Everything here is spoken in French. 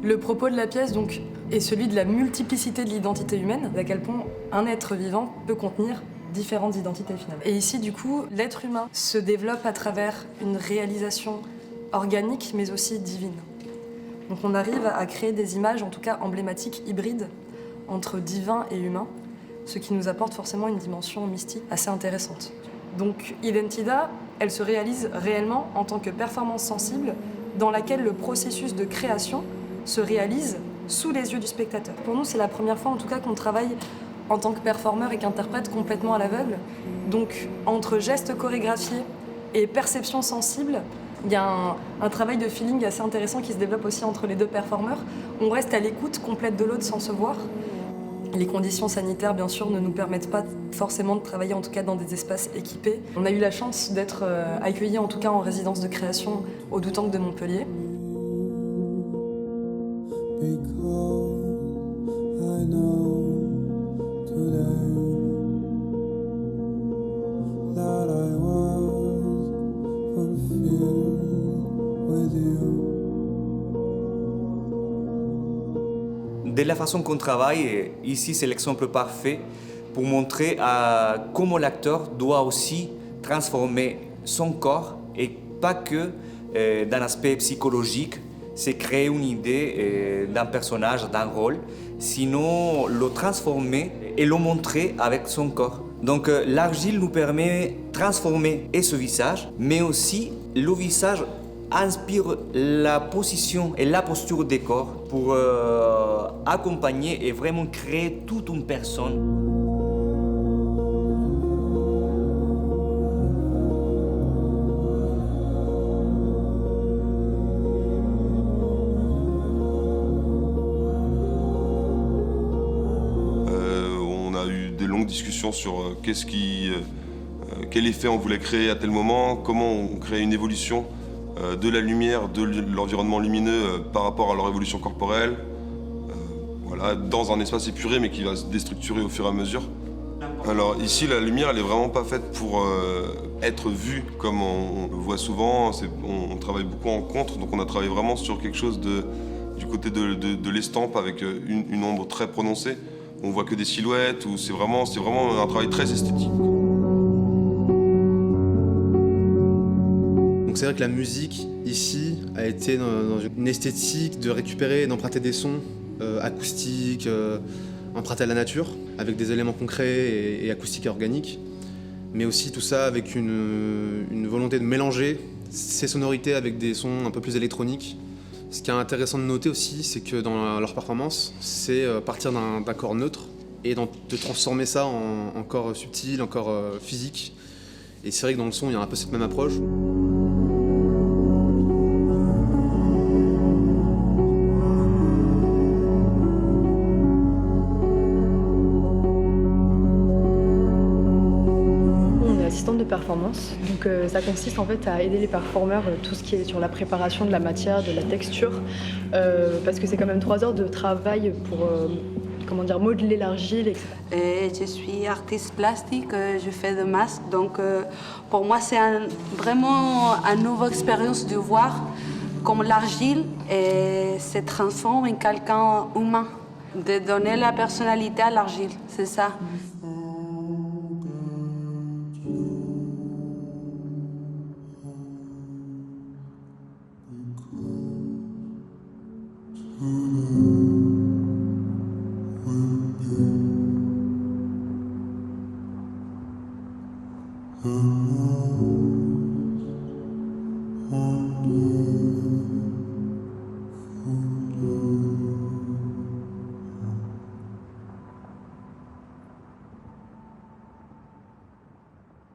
Le propos de la pièce donc, est celui de la multiplicité de l'identité humaine, à quel point un être vivant peut contenir différentes identités finalement. Et ici du coup, l'être humain se développe à travers une réalisation organique mais aussi divine. Donc on arrive à créer des images, en tout cas emblématiques, hybrides, entre divin et humain, ce qui nous apporte forcément une dimension mystique assez intéressante. Donc Identidad, elle se réalise réellement en tant que performance sensible dans laquelle le processus de création se réalise sous les yeux du spectateur. Pour nous, c'est la première fois en tout cas qu'on travaille en tant que performeur et qu'interprète complètement à l'aveugle. Donc entre gestes chorégraphiés et perception sensible, il y a un travail de feeling assez intéressant qui se développe aussi entre les deux performeurs. On reste à l'écoute complète de l'autre sans se voir. Les conditions sanitaires, bien sûr, ne nous permettent pas forcément de travailler, en tout cas dans des espaces équipés. On a eu la chance d'être accueillis, en tout cas en résidence de création, au Doutank de Montpellier. De la façon qu'on travaille, ici c'est l'exemple parfait pour montrer comment l'acteur doit aussi transformer son corps et pas que d'un aspect psychologique, c'est créer une idée d'un personnage, d'un rôle, sinon le transformer et le montrer avec son corps. Donc l'argile nous permet de transformer et ce visage, mais aussi le visage inspire la position et la posture des corps pour accompagner et vraiment créer toute une personne. On a eu des longues discussions sur quel effet on voulait créer à tel moment, comment on crée une évolution de la lumière, de l'environnement lumineux par rapport à leur évolution corporelle, voilà, dans un espace épuré mais qui va se déstructurer au fur et à mesure. Alors ici, la lumière, elle est vraiment pas faite pour être vue comme on le voit souvent. On travaille beaucoup en contre, donc on a travaillé vraiment sur quelque chose du côté de l'estampe avec une ombre très prononcée. On voit que des silhouettes, c'est vraiment un travail très esthétique. Donc c'est vrai que la musique, ici, a été dans une esthétique de récupérer et d'emprunter des sons acoustiques, empruntés à la nature, avec des éléments concrets et acoustiques et organiques, mais aussi tout ça avec une volonté de mélanger ces sonorités avec des sons un peu plus électroniques. Ce qui est intéressant de noter aussi, c'est que dans leur performance, c'est partir d'un corps neutre et de transformer ça en corps subtil, en corps physique. Et c'est vrai que dans le son, il y a un peu cette même approche. De performance. Donc ça consiste en fait à aider les performeurs tout ce qui est sur la préparation de la matière, de la texture, parce que c'est quand même 3 heures de travail pour modeler l'argile, etc. Je suis artiste plastique, je fais des masques, donc pour moi c'est vraiment une nouvelle expérience de voir comment l'argile se transforme en quelqu'un humain, de donner la personnalité à l'argile, c'est ça. Oh